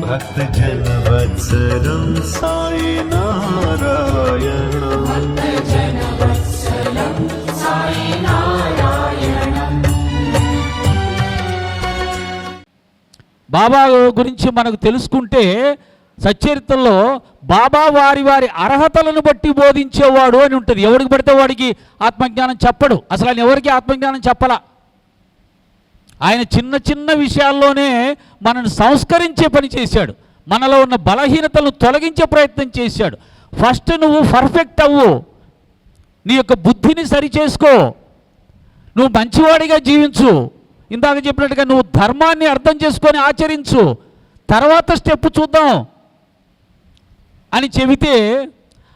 भक्तजन वत्सलं साई नारायणं బాబా గురించి మనకు తెలుసుకుంటే సచ్చరిత్రలో బాబా వారి వారి అర్హతలను బట్టి బోధించేవాడు అని ఉంటుంది. ఎవరికి పడితే వాడికి ఆత్మజ్ఞానం చెప్పడు. అసలు ఆయన ఎవరికి ఆత్మజ్ఞానం చెప్పలా. ఆయన చిన్న చిన్న విషయాల్లోనే మనల్ని సంస్కరించే పని చేశాడు. మనలో ఉన్న బలహీనతలను తొలగించే ప్రయత్నం చేశాడు. ఫస్ట్ నువ్వు పర్ఫెక్ట్ అవ్వు, నీ యొక్క బుద్ధిని సరిచేసుకో, నువ్వు మంచివాడిగా జీవించు, ఇందాక చెప్పినట్టుగా నువ్వు ధర్మాన్ని అర్థం చేసుకొని ఆచరించు, తర్వాత స్టెప్ చూద్దాం అని చెబితే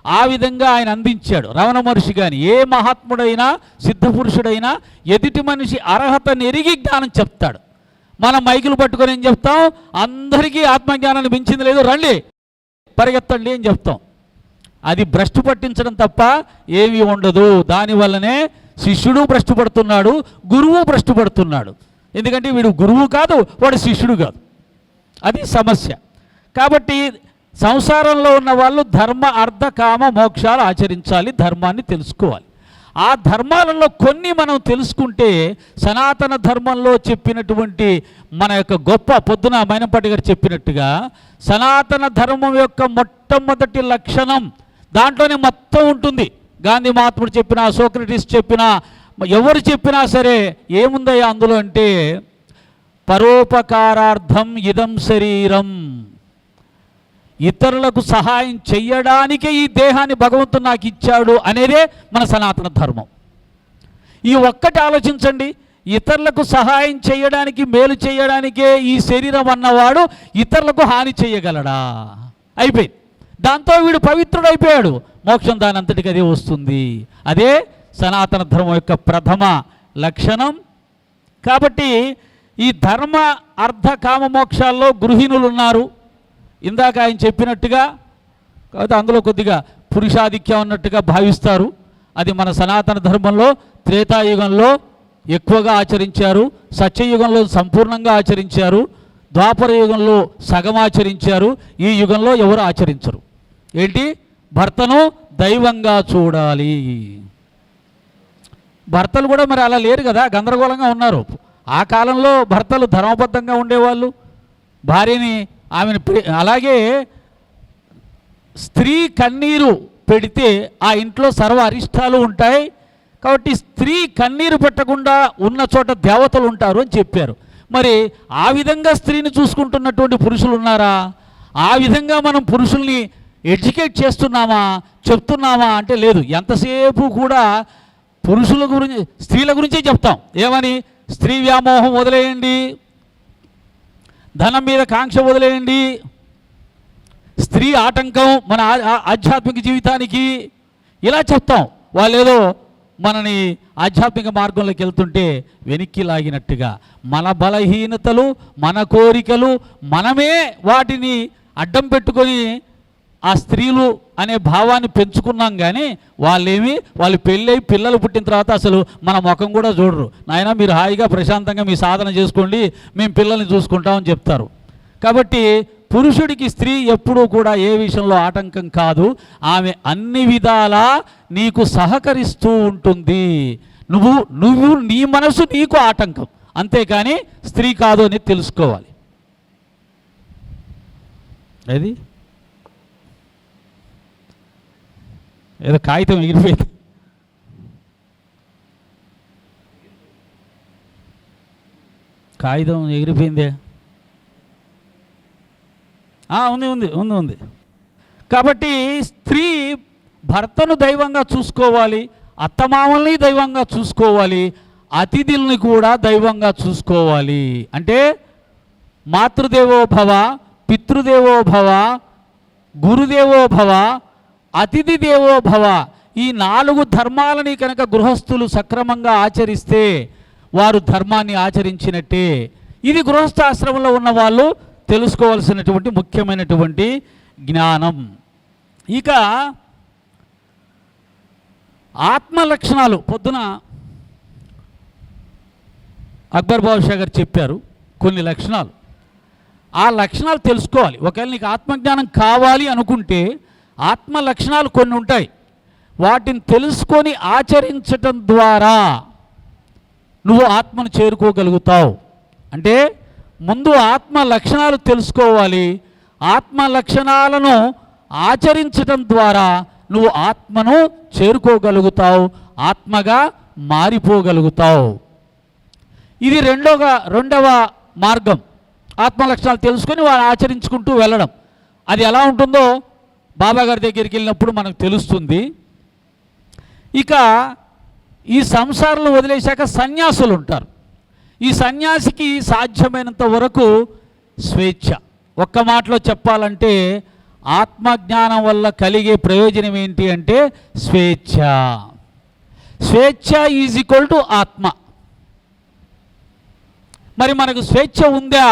ఆ విధంగా ఆయన అందించాడు. రమణ మహర్షి కానీ ఏ మహాత్ముడైనా సిద్ధపురుషుడైనా ఎదుటి మనిషి అర్హతను ఎరిగి జ్ఞానం చెప్తాడు. మనం మైకులు పట్టుకొని ఏం చెప్తాం, అందరికీ ఆత్మజ్ఞానాన్ని మించింది లేదు, రండి పరిగెత్తండి అని చెప్తాం. అది భ్రష్టు పట్టించడం తప్ప ఏమీ ఉండదు. దానివల్లనే శిష్యుడు భ్రష్టు పడుతున్నాడు, గురువు భ్రష్టు పడుతున్నాడు. ఎందుకంటే వీడు గురువు కాదు, వాడు శిష్యుడు కాదు. అది సమస్య. కాబట్టి సంసారంలో ఉన్న వాళ్ళు ధర్మ అర్థ కామ మోక్షాలు ఆచరించాలి, ధర్మాన్ని తెలుసుకోవాలి. ఆ ధర్మాలలో కొన్ని మనం తెలుసుకుంటే సనాతన ధర్మంలో చెప్పినటువంటి మన యొక్క గొప్ప పొద్దున మైనంపాటి గారు చెప్పినట్టుగా సనాతన ధర్మం యొక్క మొట్టమొదటి లక్షణం దాంట్లోనే మొత్తం ఉంటుంది. గాంధీ మహాత్ముడు చెప్పినా, సోక్రటీస్ చెప్పినా, ఎవరు చెప్పినా సరే ఏముందయ్యా అందులో అంటే పరోపకారార్థం ఇదం శరీరం, ఇతరులకు సహాయం చెయ్యడానికే ఈ దేహాన్ని భగవంతుడు నాకు ఇచ్చాడు అనేదే మన సనాతన ధర్మం. ఈ ఒక్కటి ఆలోచించండి, ఇతరులకు సహాయం చేయడానికి మేలు చేయడానికే ఈ శరీరం అన్నవాడు ఇతరులకు హాని చేయగలడా? అయిపోయింది. దాంతో వీడు పవిత్రుడు అయిపోయాడు. మోక్షం దాని అంతటికి అదే వస్తుంది. అదే సనాతన ధర్మం యొక్క ప్రథమ లక్షణం. కాబట్టి ఈ ధర్మ అర్థ కామ మోక్షాల్లో గృహిణులు ఉన్నారు. ఇందాక ఆయన చెప్పినట్టుగా కాబట్టి అందులో కొద్దిగా పురుషాధిక్యం ఉన్నట్టుగా భావిస్తారు. అది మన సనాతన ధర్మంలో త్రేతాయుగంలో ఎక్కువగా ఆచరించారు, సత్యయుగంలో సంపూర్ణంగా ఆచరించారు, ద్వాపర యుగంలో సగం ఆచరించారు, ఈ యుగంలో ఎవరు ఆచరించరు. ఏంటి? భర్తను దైవంగా చూడాలి. భర్తలు కూడా మరి అలా లేరు కదా, గందరగోళంగా ఉన్నారు. ఆ కాలంలో భర్తలు ధర్మబద్ధంగా ఉండేవాళ్ళు, భార్యని ఆమెను అలాగే స్త్రీ కన్నీరు పెడితే ఆ ఇంట్లో సర్వ అరిష్టాలు ఉంటాయి. కాబట్టి స్త్రీ కన్నీరు పెట్టకుండా ఉన్న చోట దేవతలు ఉంటారు అని చెప్పారు. మరి ఆ విధంగా స్త్రీని చూసుకుంటున్నటువంటి పురుషులు ఉన్నారా? ఆ విధంగా మనం పురుషుల్ని ఎడ్యుకేట్ చేస్తున్నామా, చెప్తున్నామా అంటే లేదు. ఎంతసేపు కూడా పురుషుల గురించి, స్త్రీల గురించే చెప్తాం. ఏమని? స్త్రీ వ్యామోహం వదిలేయండి, ధనం మీద కాంక్ష వదిలేయండి, స్త్రీ ఆటంకం మన ఆధ్యాత్మిక జీవితానికి, ఇలా చెప్తాం. వాళ్ళేదో మనని ఆధ్యాత్మిక మార్గంలోకి వెళ్తుంటే వెనక్కి లాగినట్టుగా మన బలహీనతలు, మన కోరికలు, మనమే వాటిని అడ్డం పెట్టుకొని ఆ స్త్రీలు అనే భావాన్ని పెంచుకున్నాం. కానీ వాళ్ళు పెళ్ళై పిల్లలు పుట్టిన తర్వాత అసలు మన ముఖం కూడా చూడరు. నాయన మీరు హాయిగా ప్రశాంతంగా మీ సాధన చేసుకోండి, మేము పిల్లల్ని చూసుకుంటామని చెప్తారు. కాబట్టి పురుషుడికి స్త్రీ ఎప్పుడూ కూడా ఏ విషయంలో ఆటంకం కాదు. ఆమె అన్ని విధాలా నీకు సహకరిస్తూ ఉంటుంది. నువ్వు నీ మనసు నీకు ఆటంకం, అంతేకాని స్త్రీ కాదు అని తెలుసుకోవాలి. అది ఏదో కాగితం ఎగిరిపోయింది. కాగితం ఎగిరిపోయిందే. ఉంది. కాబట్టి స్త్రీ భర్తను దైవంగా చూసుకోవాలి, అత్తమామల్ని దైవంగా చూసుకోవాలి, అతిథుల్ని కూడా దైవంగా చూసుకోవాలి. అంటే మాతృదేవో భవ, పితృదేవో భవ, గురుదేవో భవ, అతిథి దేవో భవ. ఈ 4 ధర్మాలని కనుక గృహస్థులు సక్రమంగా ఆచరిస్తే వారు ధర్మాన్ని ఆచరించినట్టే. ఇది గృహస్థాశ్రమంలో ఉన్న వాళ్ళు తెలుసుకోవాల్సినటువంటి ముఖ్యమైనటువంటి జ్ఞానం. ఇక ఆత్మ లక్షణాలు పొద్దున అక్బర్ బాదుషా గారు చెప్పారు కొన్ని లక్షణాలు. ఆ లక్షణాలు తెలుసుకోవాలి. ఒకవేళ నీకు ఆత్మజ్ఞానం కావాలి అనుకుంటే ఆత్మ లక్షణాలు కొన్ని ఉంటాయి. వాటిని తెలుసుకొని ఆచరించటం ద్వారా నువ్వు ఆత్మను చేరుకోగలుగుతావు. అంటే ముందు ఆత్మ లక్షణాలు తెలుసుకోవాలి. ఆత్మ లక్షణాలను ఆచరించటం ద్వారా నువ్వు ఆత్మను చేరుకోగలుగుతావు, ఆత్మగా మారిపోగలుగుతావు. ఇది రెండవ మార్గం. ఆత్మ లక్షణాలు తెలుసుకొని వారు ఆచరించుకుంటూ వెళ్ళడం. అది ఎలా ఉంటుందో బాబా గారి దగ్గరికి వెళ్ళినప్పుడు మనకు తెలుస్తుంది. ఇక ఈ సంసారంలో వదిలేశాక సన్యాసులు ఉంటారు. ఈ సన్యాసికి సాధ్యమైనంత వరకు స్వేచ్ఛ. ఒక్క మాటలో చెప్పాలంటే ఆత్మజ్ఞానం వల్ల కలిగే ప్రయోజనం ఏంటి అంటే స్వేచ్ఛ. స్వేచ్ఛ ఈజ్ ఈక్వల్ టు ఆత్మ. మరి మనకు స్వేచ్ఛ ఉందా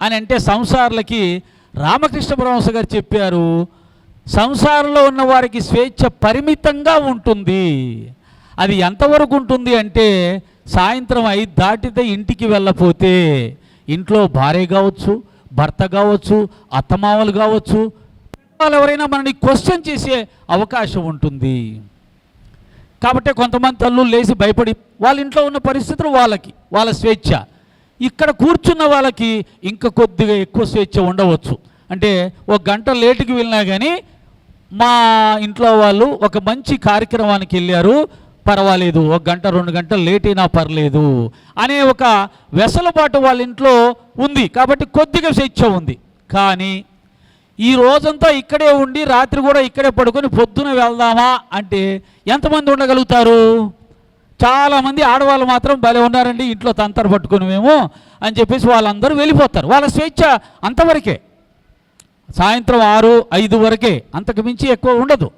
అని అంటే సంసారులకి రామకృష్ణ పరమహంస గారు చెప్పారు, సంసారంలో ఉన్న వారికి స్వేచ్ఛ పరిమితంగా ఉంటుంది. అది ఎంతవరకు ఉంటుంది అంటే సాయంత్రం 5 దాటితే ఇంటికి వెళ్ళపోతే ఇంట్లో భార్య కావచ్చు, భర్త కావచ్చు, అత్తమామలు కావచ్చు, వాళ్ళు ఎవరైనా మనని క్వశ్చన్ చేసే అవకాశం ఉంటుంది. కాబట్టి కొంతమంది తల్లులు లేచి భయపడి వాళ్ళ ఇంట్లో ఉన్న పరిస్థితులు వాళ్ళ స్వేచ్ఛ. ఇక్కడ కూర్చున్న వాళ్ళకి ఇంకా కొద్దిగా ఎక్కువ స్వేచ్ఛ ఉండవచ్చు. అంటే 1 గంట లేటుకి వెళ్ళినా కానీ మా ఇంట్లో వాళ్ళు ఒక మంచి కార్యక్రమానికి వెళ్ళారు, పర్వాలేదు, 1 గంట 2 గంటలు లేట్ అయినా పర్లేదు అనే ఒక వెసలుబాటు వాళ్ళ ఇంట్లో ఉంది. కాబట్టి కొద్దిగా స్వేచ్ఛ ఉంది. కానీ ఈ రోజంతా ఇక్కడే ఉండి రాత్రి కూడా ఇక్కడే పడుకొని పొద్దున వెళ్దామా అంటే ఎంతమంది ఉండగలుగుతారు? చాలామంది ఆడవాళ్ళు మాత్రం భలే ఉన్నారండి, ఇంట్లో తంతర పట్టుకొని మేము అని చెప్పేసి వాళ్ళందరూ వెళ్ళిపోతారు. వాళ్ళ స్వేచ్ఛ అంతవరకే, సాయంత్రం 6, 5 వరకే, అంతకు మించి ఎక్కువ ఉండదు.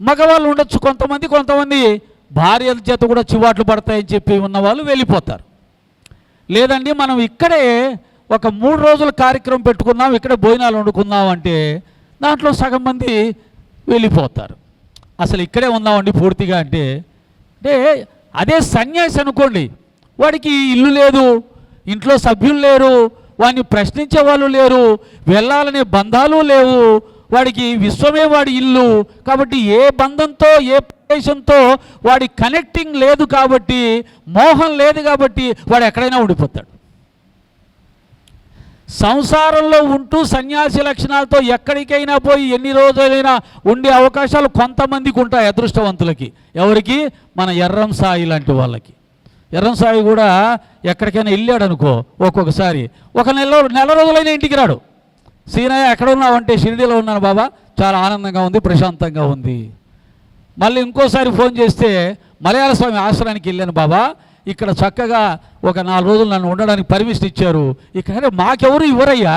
మగవాళ్ళు ఉండొచ్చు కొంతమంది భార్యల చేత కూడా చివాట్లు పడతాయని చెప్పి ఉన్నవాళ్ళు వెళ్ళిపోతారు. లేదండి మనం ఇక్కడే ఒక 3 రోజుల కార్యక్రమం పెట్టుకుందాం, ఇక్కడే భోజనాలు వండుకుందాం అంటే దాంట్లో సగం మంది వెళ్ళిపోతారు. అసలు ఇక్కడే ఉందామండి పూర్తిగా అంటే అదే సన్యాసి అనుకోండి, వాడికి ఇల్లు లేదు, ఇంట్లో సభ్యులు లేరు, వాడిని ప్రశ్నించే వాళ్ళు లేరు, వెళ్ళాలనే బంధాలు లేవు, వాడికి విశ్వమే వాడి ఇల్లు. కాబట్టి ఏ బంధంతో ఏ ప్రదేశంతో వాడి కనెక్టింగ్ లేదు, కాబట్టి మోహం లేదు, కాబట్టి వాడు ఎక్కడైనా ఉండిపోతాడు. సంసారంలో ఉంటూ సన్యాసి లక్షణాలతో ఎక్కడికైనా పోయి ఎన్ని రోజులైనా ఉండే అవకాశాలు కొంతమందికి ఉంటాయి, అదృష్టవంతులకి. ఎవరికి? మన ఎర్రం సాయి లాంటి వాళ్ళకి. ఎర్రం సాయి కూడా ఎక్కడికైనా వెళ్ళాడు అనుకో, ఒక్కొక్కసారి ఒక నెల రోజులైనా ఇంటికి రాడు. సీనయ్య ఎక్కడ ఉన్నావంటే షిరిడీలో ఉన్నాను బాబా, చాలా ఆనందంగా ఉంది, ప్రశాంతంగా ఉంది. మళ్ళీ ఇంకోసారి ఫోన్ చేస్తే మలయాళ స్వామి ఆశ్రమానికి వెళ్ళాను బాబా, ఇక్కడ చక్కగా ఒక 4 రోజులు నన్ను ఉండడానికి పర్మిషన్ ఇచ్చారు. ఇక్కడ మాకెవరు ఇవ్వరయ్యా,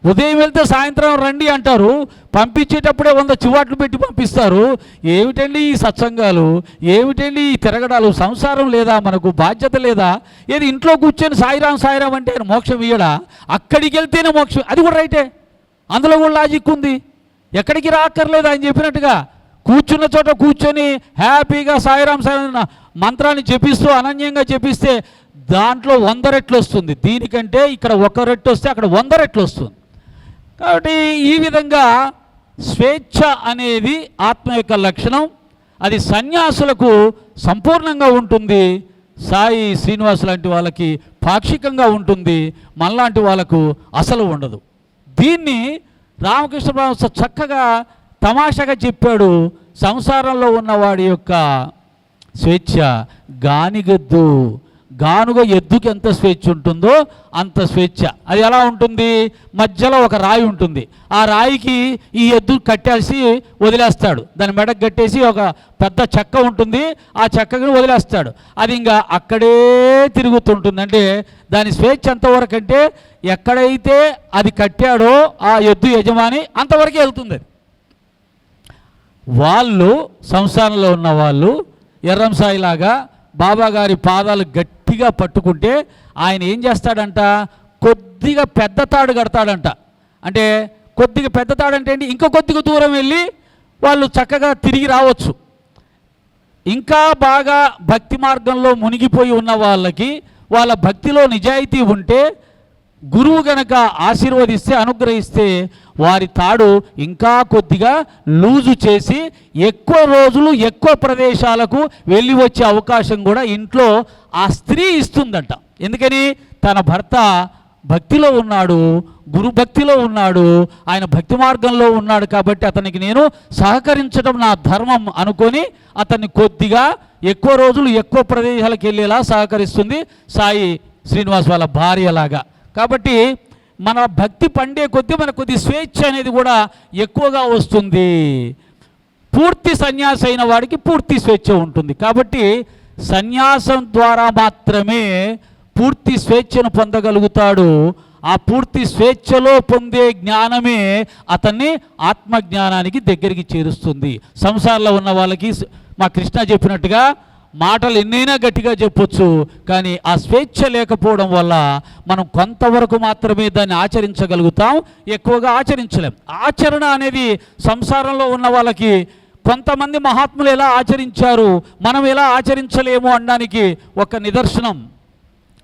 ఉదయం వెళ్తే సాయంత్రం రండి అంటారు, పంపించేటప్పుడే 100 చివాట్లు పెట్టి పంపిస్తారు. ఏమిటండి ఈ సత్సంగాలు, ఏమిటండి ఈ తిరగడాలు? సంసారం లేదా, మనకు బాధ్యత లేదా? ఏది ఇంట్లో కూర్చొని సాయిరాం అంటే మోక్షం ఇయ్యడా? అక్కడికి వెళ్తేనే మోక్షం, అది కూడా రైటే, అందులో కూడా లాజిక్ ఉంది. ఎక్కడికి రాక్కర్లేదు ఆయన చెప్పినట్టుగా కూర్చున్న చోట కూర్చొని హ్యాపీగా సాయిరాం మంత్రాన్ని జపిస్తూ అనన్యంగా జపిస్తే దాంట్లో 100 రెట్లు వస్తుంది. దీనికంటే ఇక్కడ 1 రెట్టు వస్తే అక్కడ 100 రెట్లు వస్తుంది. కాబట్టి ఈ విధంగా స్వేచ్ఛ అనేది ఆత్మ యొక్క లక్షణం. అది సన్యాసులకు సంపూర్ణంగా ఉంటుంది, సాయి శ్రీనివాస్ లాంటి వాళ్ళకి పాక్షికంగా ఉంటుంది, మనలాంటి వాళ్ళకు అసలు ఉండదు. దీన్ని రామకృష్ణ పరమహంస చక్కగా తమాషాగా చెప్పాడు. సంసారంలో ఉన్నవాడి యొక్క స్వేచ్ఛ గానుగ ఎద్దుకి ఎంత స్వేచ్ఛ ఉంటుందో అంత స్వేచ్ఛ. అది ఎలా ఉంటుంది? మధ్యలో ఒక రాయి ఉంటుంది, ఆ రాయికి ఈ ఎద్దు కట్టేసి వదిలేస్తాడు, దాని మెడకు కట్టేసి ఒక పెద్ద చెక్క ఉంటుంది, ఆ చెక్కని వదిలేస్తాడు, అది ఇంకా అక్కడే తిరుగుతుంటుంది. అంటే దాని స్వేచ్ఛ ఎంతవరకు అంటే ఎక్కడైతే అది కట్టాడో ఆ ఎద్దు యజమాని అంతవరకే వెళ్తుంది. వాళ్ళు సంసారంలో ఉన్న వాళ్ళు ఎర్రం సాయిలాగా బాబా గారి పాదాలు గట్టిగా పట్టుకుంటే ఆయన ఏం చేస్తాడంట, కొద్దిగా పెద్ద తాడు కడతాడంట. అంటే కొద్దిగా పెద్ద తాడు అంటే ఏంటి, ఇంకా కొద్దిగా దూరం వెళ్ళి వాళ్ళు చక్కగా తిరిగి రావచ్చు. ఇంకా బాగా భక్తి మార్గంలో మునిగిపోయి ఉన్న వాళ్ళకి వాళ్ళ భక్తిలో నిజాయితీ ఉంటే, గురువు గనక ఆశీర్వదిస్తే, అనుగ్రహిస్తే వారి తాడు ఇంకా కొద్దిగా లూజు చేసి ఎక్కువ రోజులు ఎక్కువ ప్రదేశాలకు వెళ్ళి వచ్చే అవకాశం కూడా ఇంట్లో ఆ స్త్రీ ఇస్తుందట. ఎందుకని? తన భర్త భక్తిలో ఉన్నాడు, గురు భక్తిలో ఉన్నాడు, ఆయన భక్తి మార్గంలో ఉన్నాడు కాబట్టి అతనికి నేను సహకరించడం నా ధర్మం అనుకొని అతన్ని కొద్దిగా ఎక్కువ రోజులు ఎక్కువ ప్రదేశాలకు వెళ్ళేలా సహకరిస్తుంది సాయి శ్రీనివాస్ వాళ్ళ భార్యలాగా. కాబట్టి మన భక్తి పండే కొద్దీ మనకు కొద్ది స్వేచ్ఛ అనేది కూడా ఎక్కువగా వస్తుంది. పూర్తి సన్యాసి అయిన వాడికి పూర్తి స్వేచ్ఛ ఉంటుంది. కాబట్టి సన్యాసం ద్వారా మాత్రమే పూర్తి స్వేచ్ఛను పొందగలుగుతాడు. ఆ పూర్తి స్వేచ్ఛలో పొందే జ్ఞానమే అతన్ని ఆత్మజ్ఞానానికి దగ్గరికి చేరుస్తుంది. సంసారంలో ఉన్న వాళ్ళకి మా కృష్ణ చెప్పినట్టుగా మాటలు ఎన్నైనా గట్టిగా చెప్పొచ్చు, కానీ ఆ స్వేచ్ఛ లేకపోవడం వల్ల మనం కొంతవరకు మాత్రమే దాన్ని ఆచరించగలుగుతాం, ఎక్కువగా ఆచరించలేం. ఆచరణ అనేది సంసారంలో ఉన్న వాళ్ళకి కొంతమంది మహాత్ములు ఎలా ఆచరించారు, మనం ఎలా ఆచరించలేము అనడానికి ఒక నిదర్శనం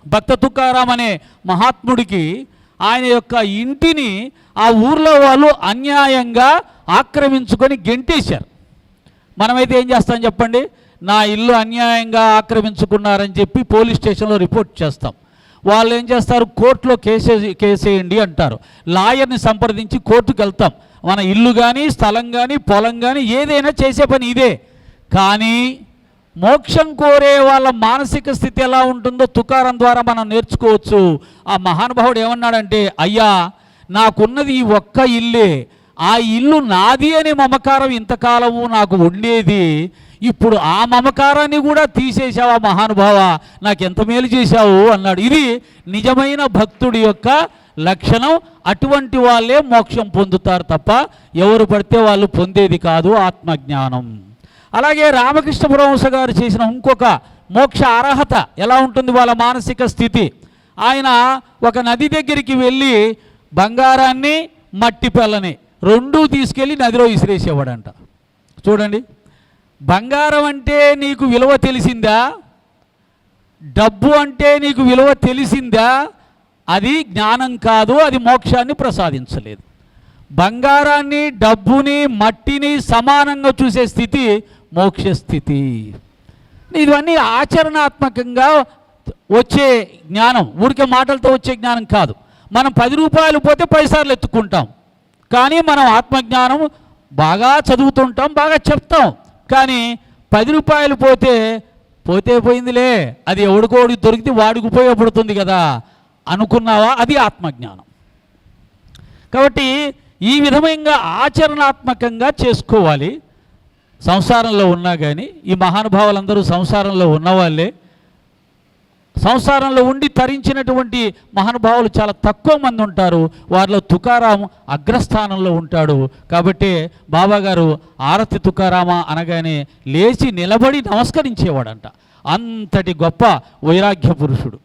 భక్త తుకారాం అనే మహాత్ముడికి ఆయన యొక్క ఇంటిని ఆ ఊర్లో వాళ్ళు అన్యాయంగా ఆక్రమించుకొని గెంటేశారు. మనమైతే ఏం చేస్తాం చెప్పండి? నా ఇల్లు అన్యాయంగా ఆక్రమించుకున్నారని చెప్పి పోలీస్ స్టేషన్లో రిపోర్ట్ చేస్తాం. వాళ్ళు ఏం చేస్తారు? కోర్టులో కేసేయండి అంటారు. లాయర్ని సంప్రదించి కోర్టుకు వెళ్తాం. మన ఇల్లు కానీ, స్థలం కానీ, పొలం కానీ ఏదైనా చేసే పని ఇదే. కానీ మోక్షం కోరే వాళ్ళ మానసిక స్థితి ఎలా ఉంటుందో తుకారం ద్వారా మనం నేర్చుకోవచ్చు. ఆ మహానుభావుడు ఏమన్నాడంటే, అయ్యా నాకున్నది ఈ ఒక్క ఇల్లే, ఆ ఇల్లు నాది అనే మమకారం ఇంతకాలము నాకు ఉండేది, ఇప్పుడు ఆ మమకారాన్ని కూడా తీసేశావా మహానుభావ, నాకు ఎంత మేలు చేశావు అన్నాడు. ఇది నిజమైన భక్తుడి యొక్క లక్షణం. అటువంటి వాళ్ళే మోక్షం పొందుతారు తప్ప ఎవరు పడితే వాళ్ళు పొందేది కాదు ఆత్మజ్ఞానం. అలాగే రామకృష్ణ పరమహంస గారు చేసిన ఇంకొక మోక్ష అర్హత ఎలా ఉంటుంది వాళ్ళ మానసిక స్థితి? ఆయన ఒక నది దగ్గరికి వెళ్ళి బంగారాన్ని మట్టి పెళ్ళని రెండూ తీసుకెళ్ళి నదిలో విసిరేసేవాడంట. చూడండి, బంగారం అంటే నీకు విలువ తెలిసిందా? డబ్బు అంటే నీకు విలువ తెలిసిందా? అది జ్ఞానం కాదు, అది మోక్షాన్ని ప్రసాదించలేదు. బంగారాన్ని, డబ్బుని, మట్టిని సమానంగా చూసే స్థితి మోక్షస్థితి. ఇవన్నీ ఆచరణాత్మకంగా వచ్చే జ్ఞానం, ఊరికే మాటలతో వచ్చే జ్ఞానం కాదు. మనం 10 రూపాయలు పోతే 10 సార్లు ఎత్తుకుంటాం, కానీ మనం ఆత్మజ్ఞానం బాగా చదువుతుంటాం, బాగా చెప్తాం, కానీ 10 రూపాయలు పోతే పోయిందిలే, అది ఎవడికోడి దొరికితే వాడికి ఉపయోగపడుతుంది కదా అనుకున్నావా? అది ఆత్మజ్ఞానం. కాబట్టి ఈ విధంగా ఆచరణాత్మకంగా చేసుకోవాలి. సంసారంలో ఉన్నా కానీ ఈ మహానుభావులందరూ సంసారంలో ఉన్నవాళ్ళే. సంసారంలో ఉండి తరించినటువంటి మహానుభావులు చాలా తక్కువ మంది ఉంటారు. వారిలో తుకారాం అగ్రస్థానంలో ఉంటాడు. కాబట్టి బాబాగారు ఆరతి తుకారామ అనగానే లేచి నిలబడి నమస్కరించేవాడంట. అంతటి గొప్ప వైరాగ్య పురుషుడు.